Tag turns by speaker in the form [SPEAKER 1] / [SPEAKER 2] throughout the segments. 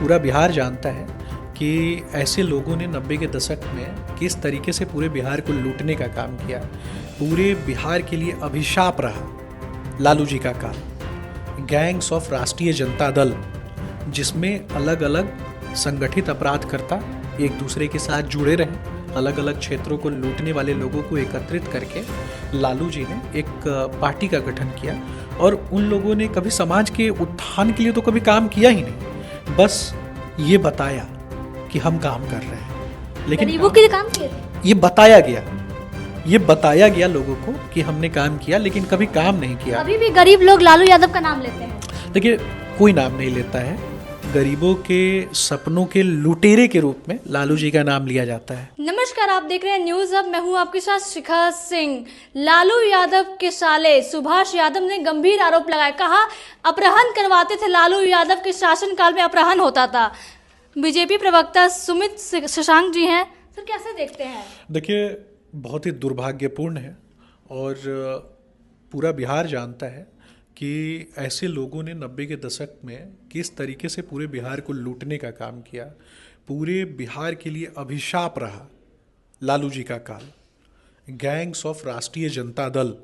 [SPEAKER 1] पूरा बिहार जानता है कि ऐसे लोगों ने 90 के दशक में किस तरीके से पूरे बिहार को लूटने का काम किया। पूरे बिहार के लिए अभिशाप रहा लालू जी का काल। गैंग्स ऑफ राष्ट्रीय जनता दल, जिसमें अलग अलग संगठित अपराधकर्ता एक दूसरे के साथ जुड़े रहे, अलग अलग क्षेत्रों को लूटने वाले लोगों को एकत्रित करके लालू जी ने एक पार्टी का गठन किया। और उन लोगों ने कभी समाज के उत्थान के लिए तो कभी काम किया ही नहीं, बस ये बताया कि हम काम कर रहे हैं। लेकिन
[SPEAKER 2] गरीबों के लिए काम किए थे।
[SPEAKER 1] ये बताया गया लोगों को कि हमने काम किया, लेकिन कभी काम नहीं किया।
[SPEAKER 2] अभी भी गरीब लोग लालू यादव का नाम लेते हैं।
[SPEAKER 1] देखिए, कोई नाम नहीं लेता है। गरीबों के सपनों के लुटेरे के रूप में लालू जी का नाम लिया जाता है।
[SPEAKER 2] नमस्कार, आप देख रहे हैं न्यूज अब। मैं हूं आपके साथ शिखा सिंह। लालू यादव के साले सुभाष यादव ने गंभीर आरोप लगाया, कहा अपहरण करवाते थे। लालू यादव के शासनकाल में अपहरण होता था। बीजेपी प्रवक्ता सुमित शशांक जी हैं। सर, कैसे देखते हैं?
[SPEAKER 1] देखिए, बहुत ही दुर्भाग्यपूर्ण है और पूरा बिहार जानता है कि ऐसे लोगों ने 90 के दशक में किस तरीके से पूरे बिहार को लूटने का काम किया। पूरे बिहार के लिए अभिशाप रहा लालू जी का काल। गैंग्स ऑफ राष्ट्रीय जनता दल,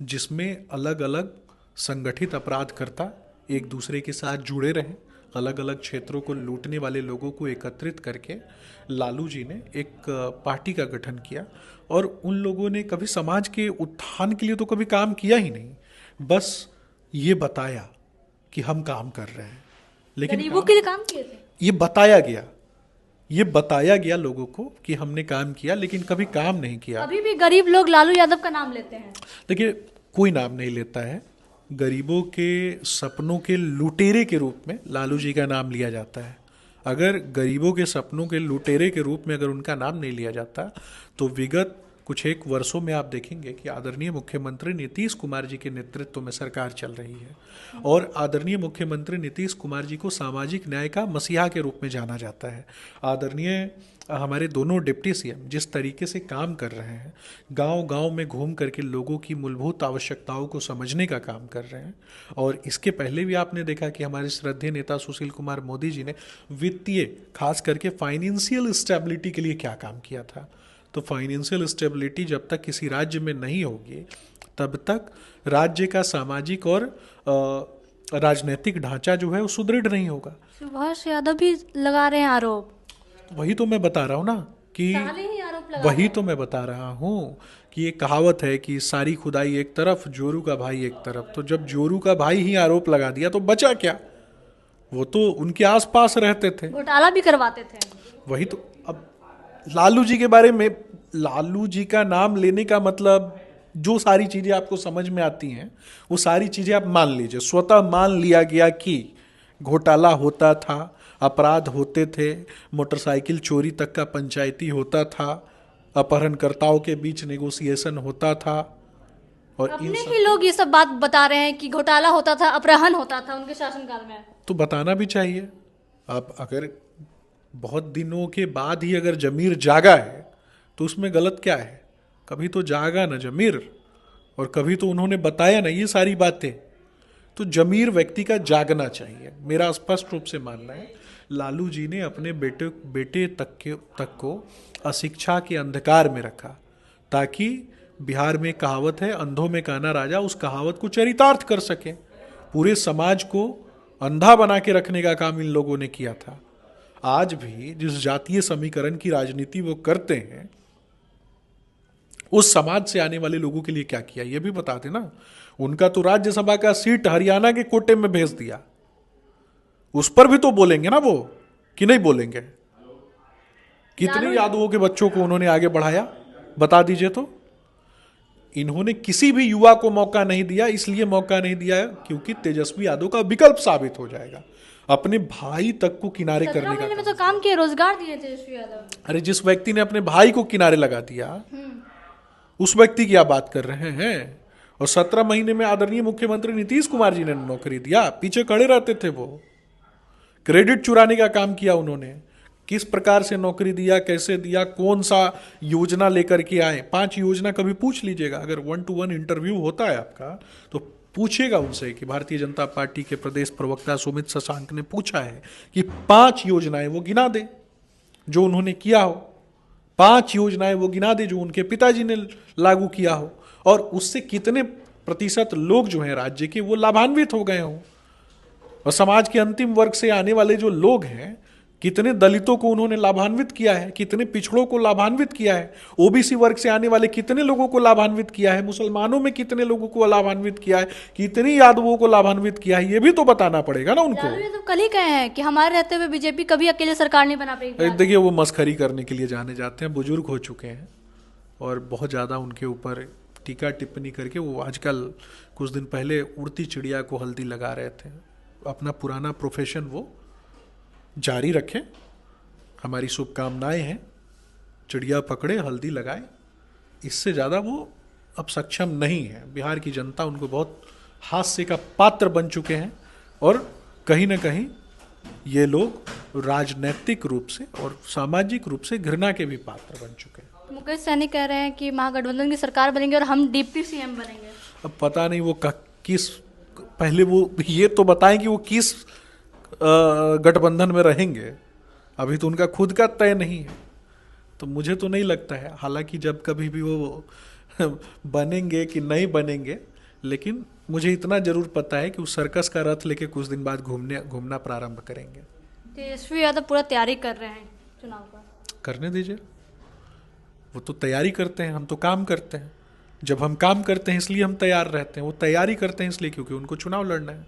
[SPEAKER 1] जिसमें अलग अलग संगठित अपराधकर्ता एक दूसरे के साथ जुड़े रहे, अलग अलग क्षेत्रों को लूटने वाले लोगों को एकत्रित करके लालू जी ने एक पार्टी का गठन किया। और उन लोगों ने कभी समाज के उत्थान के लिए तो कभी काम किया ही नहीं, बस ये बताया कि हम काम कर रहे हैं। लेकिन
[SPEAKER 2] गरीबों के लिए काम किए थे।
[SPEAKER 1] ये बताया गया लोगों को कि हमने काम किया, लेकिन कभी काम नहीं किया।
[SPEAKER 2] अभी भी गरीब लोग लालू यादव का नाम लेते हैं।
[SPEAKER 1] देखिए, कोई नाम नहीं लेता है। गरीबों के सपनों के लुटेरे के रूप में लालू जी का नाम लिया जाता है। अगर गरीबों के सपनों के लुटेरे के रूप में अगर उनका नाम नहीं लिया जाता, तो विगत कुछ एक वर्षों में आप देखेंगे कि आदरणीय मुख्यमंत्री नीतीश कुमार जी के नेतृत्व में सरकार चल रही है और आदरणीय मुख्यमंत्री नीतीश कुमार जी को सामाजिक न्याय का मसीहा के रूप में जाना जाता है। आदरणीय हमारे दोनों डिप्टी सीएम जिस तरीके से काम कर रहे हैं, गांव-गांव में घूम करके लोगों की मूलभूत आवश्यकताओं को समझने का काम कर रहे हैं। और इसके पहले भी आपने देखा कि हमारे श्रद्धेय नेता सुशील कुमार मोदी जी ने वित्तीय, खास करके फाइनेंशियल स्टेबिलिटी के लिए क्या काम किया था। तो फाइनेंशियल स्टेबिलिटी जब तक किसी राज्य में नहीं होगी, तब तक राज्य का सामाजिक और राजनीतिक ढांचा जो है वो सुदृढ़ नहीं होगा।
[SPEAKER 2] सुभाष यादव भी लगा रहे हैं आरोप।
[SPEAKER 1] वही तो मैं बता रहा हूँ ना कि वही तो मैं बता रहा हूँ कि ये कहावत है कि सारी खुदाई एक तरफ, जोरू का भाई एक तरफ। तो जब जोरू का भाई ही आरोप लगा दिया तो बचा क्या? वो तो उनके आसपास रहते थे,
[SPEAKER 2] घोटाला भी करवाते थे।
[SPEAKER 1] वही तो। अब लालू जी के बारे में, लालू जी का नाम लेने का मतलब, जो सारी चीजें आपको समझ में आती हैं वो सारी चीजें आप मान लीजिए। स्वतः मान लिया गया कि घोटाला होता था, अपराध होते थे, मोटरसाइकिल चोरी तक का पंचायती होता था, अपहरणकर्ताओं के बीच नेगोशिएशन होता था। और
[SPEAKER 2] अपने ही लोग ये सब बात बता रहे हैं कि घोटाला होता था, अपहरण होता था उनके शासनकाल में। तो
[SPEAKER 1] बताना भी चाहिए। आप अगर बहुत दिनों के बाद ही अगर जमीर जागा है तो उसमें गलत क्या है? कभी तो जागा ना जमीर, और कभी तो उन्होंने बताया ना ये सारी बातें। तो जमीर व्यक्ति का जागना चाहिए, मेरा स्पष्ट रूप से मानना है। लालू जी ने अपने बेटे तक को अशिक्षा के अंधकार में रखा, ताकि बिहार में कहावत है, अंधों में काना राजा, उस कहावत को चरितार्थ कर सके। पूरे समाज को अंधा बना के रखने का काम इन लोगों ने किया था। आज भी जिस जातीय समीकरण की राजनीति वो करते हैं, उस समाज से आने वाले लोगों के लिए क्या किया ये भी बता देना। उनका तो राज्यसभा का सीट हरियाणा के कोटे में भेज दिया, उस पर भी तो बोलेंगे ना वो, कि नहीं बोलेंगे? कितने यादवों के बच्चों को उन्होंने आगे बढ़ाया, बता दीजिए तो। इन्होंने किसी भी युवा को मौका नहीं दिया, इसलिए मौका नहीं दिया क्योंकि तेजस्वी यादव का विकल्प साबित हो जाएगा। अपने भाई तक को किनारे करने का
[SPEAKER 2] में तो काम किए, रोजगार दिए तेजस्वी यादव।
[SPEAKER 1] अरे, जिस व्यक्ति ने अपने भाई को किनारे लगा दिया उस व्यक्ति की आप बात कर रहे हैं। और 17 महीने में आदरणीय मुख्यमंत्री नीतीश कुमार जी ने नौकरी दिया, पीछे खड़े रहते थे वो। क्रेडिट चुराने का काम किया उन्होंने, किस प्रकार से नौकरी दिया, कैसे दिया, कौन सा योजना लेकर के आए। 5 योजना कभी पूछ लीजिएगा, अगर 1-to-1 इंटरव्यू होता है आपका, तो पूछेगा उनसे कि भारतीय जनता पार्टी के प्रदेश प्रवक्ता सुमित शशांक ने पूछा है कि 5 योजनाएं वो गिना दे जो उन्होंने किया हो, 5 योजनाएं वो गिना दे जो उनके पिताजी ने लागू किया हो, और उससे कितने प्रतिशत लोग जो हैं राज्य के वो लाभान्वित हो गए हों, और समाज के अंतिम वर्ग से आने वाले जो लोग हैं कितने दलितों को उन्होंने लाभान्वित किया है, कितने पिछड़ों को लाभान्वित किया है, ओबीसी वर्ग से आने वाले कितने लोगों को लाभान्वित किया है, मुसलमानों में कितने लोगों को लाभान्वित किया है, कितनी यादवों को लाभान्वित किया है, ये भी तो बताना पड़ेगा ना उनको।
[SPEAKER 2] लालू यादव कल ही कहे हैं कि हमारे रहते हुए बीजेपी कभी अकेले सरकार नहीं बना पाएगी।
[SPEAKER 1] देखिए वो मस्खरी करने के लिए जाने जाते हैं, बुजुर्ग हो चुके हैं और बहुत ज़्यादा उनके ऊपर टीका टिप्पणी करके वो आजकल कुछ दिन पहले उड़ती चिड़िया को हल्दी लगा रहे थे। अपना पुराना प्रोफेशन वो जारी रखें, हमारी शुभकामनाएं हैं, चिड़िया पकड़े हल्दी लगाए, इससे ज़्यादा वो अब सक्षम नहीं है। बिहार की जनता उनको बहुत हास्य का पात्र बन चुके हैं और कहीं ना कहीं ये लोग राजनैतिक रूप से और सामाजिक रूप से घृणा के भी पात्र बन चुके हैं।
[SPEAKER 2] मुकेश सहनी कह रहे हैं कि महागठबंधन की सरकार बनेंगे और हम डिप्टी सीएम बनेंगे।
[SPEAKER 1] अब पता नहीं वो किस, पहले वो ये तो बताएं कि वो किस गठबंधन में रहेंगे। अभी तो उनका खुद का तय नहीं है, तो मुझे तो नहीं लगता है। हालांकि जब कभी भी वो बनेंगे कि नहीं बनेंगे, लेकिन मुझे इतना जरूर पता है कि वो सर्कस का रथ लेके कुछ दिन बाद घूमना प्रारंभ करेंगे।
[SPEAKER 2] तेजस्वी यादव पूरा तैयारी कर रहे हैं चुनाव का।
[SPEAKER 1] करने दीजिए, वो तो तैयारी करते हैं, हम तो काम करते हैं। जब हम काम करते हैं इसलिए हम तैयार रहते हैं, वो तैयारी करते हैं इसलिए क्योंकि उनको चुनाव लड़ना है।